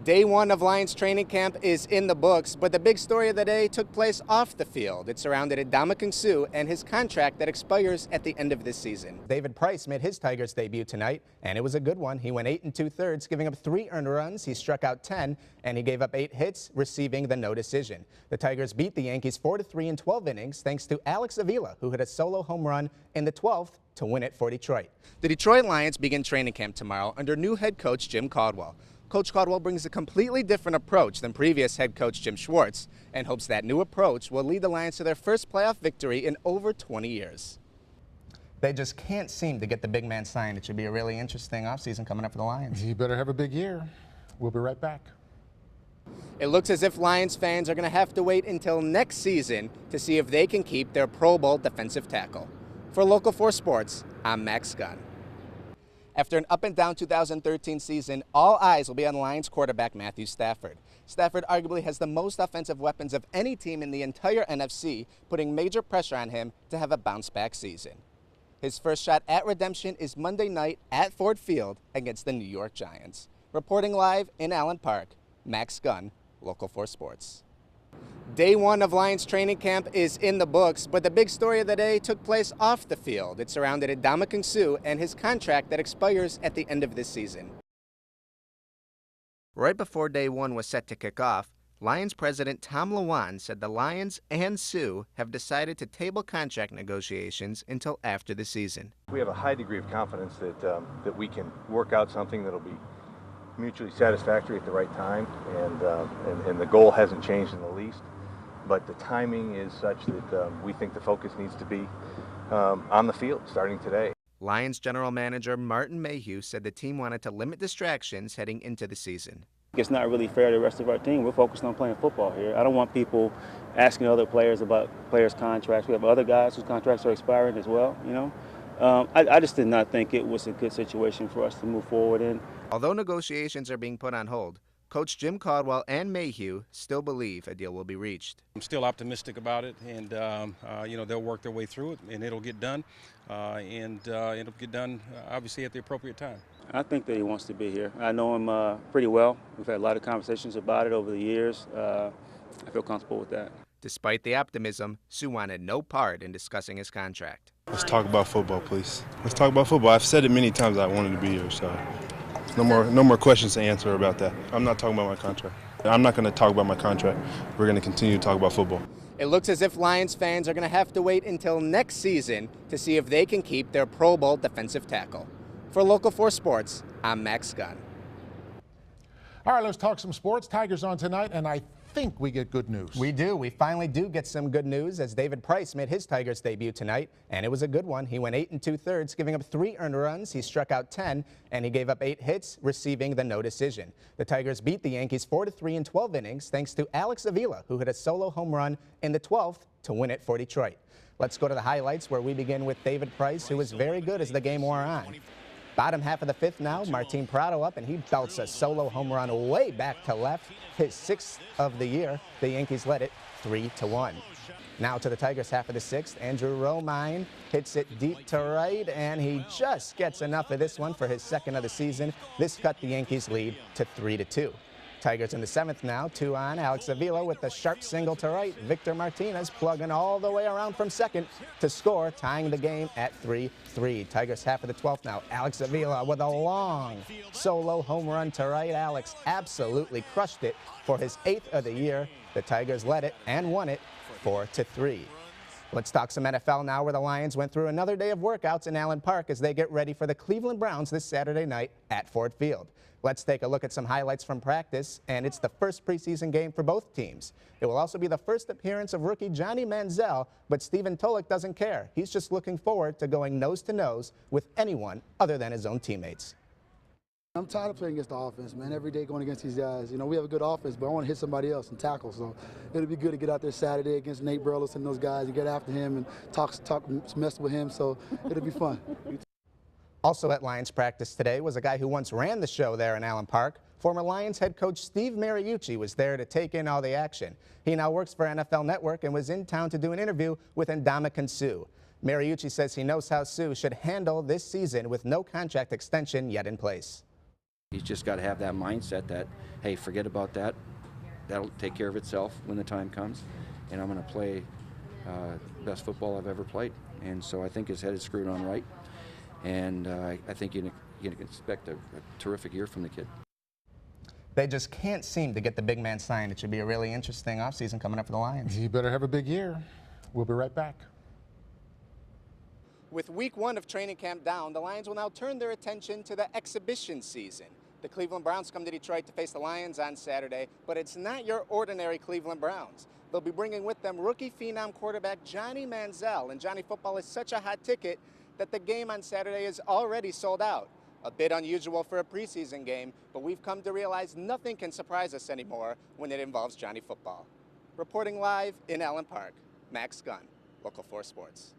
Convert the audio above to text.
Day one of Lions training camp is in the books, but the big story of the day took place off the field. It surrounded Ndamukong Suh and his contract that expires at the end of this season. David Price made his Tigers debut tonight, and it was a good one. He went 8 2/3, giving up 3 earned runs. He struck out 10, and he gave up 8 hits, receiving the no decision. The Tigers beat the Yankees 4-3 in 12 innings, thanks to Alex Avila, who hit a solo home run in the 12th to win it for Detroit. The Detroit Lions begin training camp tomorrow under new head coach Jim Caldwell. Coach Caldwell brings a completely different approach than previous head coach Jim Schwartz and hopes that new approach will lead the Lions to their first playoff victory in over 20 years. They just can't seem to get the big man signed. It should be a really interesting offseason coming up for the Lions. He better have a big year. We'll be right back. It looks as if Lions fans are going to have to wait until next season to see if they can keep their Pro Bowl defensive tackle. For Local 4 Sports, I'm Max Gunn. After an up-and-down 2013 season, all eyes will be on Lions quarterback Matthew Stafford. Stafford arguably has the most offensive weapons of any team in the entire NFC, putting major pressure on him to have a bounce-back season. His first shot at redemption is Monday night at Ford Field against the New York Giants. Reporting live in Allen Park, Max Gunn, Local 4 Sports. Day one of Lions training camp is in the books, but the big story of the day took place off the field. It surrounded Ndamukong Suh and his contract that expires at the end of this season. Right before day one was set to kick off, Lions president Tom Lawan said the Lions and Suh have decided to table contract negotiations until after the season. We have a high degree of confidence that we can work out something that'll be mutually satisfactory at the right time, and the goal hasn't changed in the least. But the timing is such that we think the focus needs to be on the field starting today. Lions general manager Martin Mayhew said the team wanted to limit distractions heading into the season. It's not really fair to the rest of our team. We're focused on playing football here. I don't want people asking other players about players' contracts. We have other guys whose contracts are expiring as well, you know. I just did not think it was a good situation for us to move forward in. Although negotiations are being put on hold, Coach Jim Caldwell and Mayhew still believe a deal will be reached. I'm still optimistic about it, and they'll work their way through it, and it'll get done, it'll get done obviously at the appropriate time. I think that he wants to be here. I know him pretty well. We've had a lot of conversations about it over the years. I feel comfortable with that. Despite the optimism, Suh wanted no part in discussing his contract. Let's talk about football, please. Let's talk about football. I've said it many times I wanted to be here, so no more questions to answer about that. I'm not talking about my contract. I'm not going to talk about my contract. We're going to continue to talk about football. It looks as if Lions fans are going to have to wait until next season to see if they can keep their Pro Bowl defensive tackle. For Local 4 Sports, I'm Max Gunn. All right, let's talk some sports. Tigers on tonight, and I think we get good news. We do. We finally do get some good news as David Price made his Tigers debut tonight, and it was a good one. He went 8 2/3, giving up 3 earned runs. He struck out 10, and he gave up 8 hits, receiving the no decision. The Tigers beat the Yankees 4-3 in 12 innings, thanks to Alex Avila, who hit a solo home run in the 12th to win it for Detroit. Let's go to the highlights, where we begin with David Price, who was very good as the game wore on. Bottom half of the 5th now, Martin Prado up, and he belts a solo home run way back to left, his 6th of the year. The Yankees led it 3-1. Now to the Tigers half of the 6th, Andrew Romine hits it deep to right, and he just gets enough of this one for his 2nd of the season. This cut the Yankees' lead to 3-2. Tigers in the 7th now, 2 on. Alex Avila with the sharp single to right. Victor Martinez plugging all the way around from 2nd to score, tying the game at 3-3. Tigers half of the 12th now. Alex Avila with a long solo home run to right. Alex absolutely crushed it for his 8th of the year. The Tigers led it and won it 4-3. Let's talk some NFL now, where the Lions went through another day of workouts in Allen Park as they get ready for the Cleveland Browns this Saturday night at Ford Field. Let's take a look at some highlights from practice, and it's the first preseason game for both teams. It will also be the first appearance of rookie Johnny Manziel, but Stephen Tolik doesn't care. He's just looking forward to going nose-to-nose with anyone other than his own teammates. I'm tired of playing against the offense, man. Every day going against these guys. You know, we have a good offense, but I want to hit somebody else and tackle. So it'll be good to get out there Saturday against Nate Burleson and those guys and get after him and talk, mess with him. So it'll be fun. Also at Lions practice today was a guy who once ran the show there in Allen Park. Former Lions head coach Steve Mariucci was there to take in all the action. He now works for NFL Network and was in town to do an interview with Ndamukong Suh. Mariucci says he knows how Suh should handle this season with no contract extension yet in place. He's just got to have that mindset that, hey, forget about that. That'll take care of itself when the time comes, and I'm going to play the best football I've ever played. And so I think his head is screwed on right, and I think you can expect a terrific year from the kid. They just can't seem to get the big man signed. It should be a really interesting offseason coming up for the Lions. He better have a big year. We'll be right back. With week 1 of training camp down, the Lions will now turn their attention to the exhibition season. The Cleveland Browns come to Detroit to face the Lions on Saturday, but it's not your ordinary Cleveland Browns. They'll be bringing with them rookie phenom quarterback Johnny Manziel, and Johnny football is such a hot ticket that the game on Saturday is already sold out. A bit unusual for a preseason game, but we've come to realize nothing can surprise us anymore when it involves Johnny football. Reporting live in Allen Park, Max Gunn, Local 4 Sports.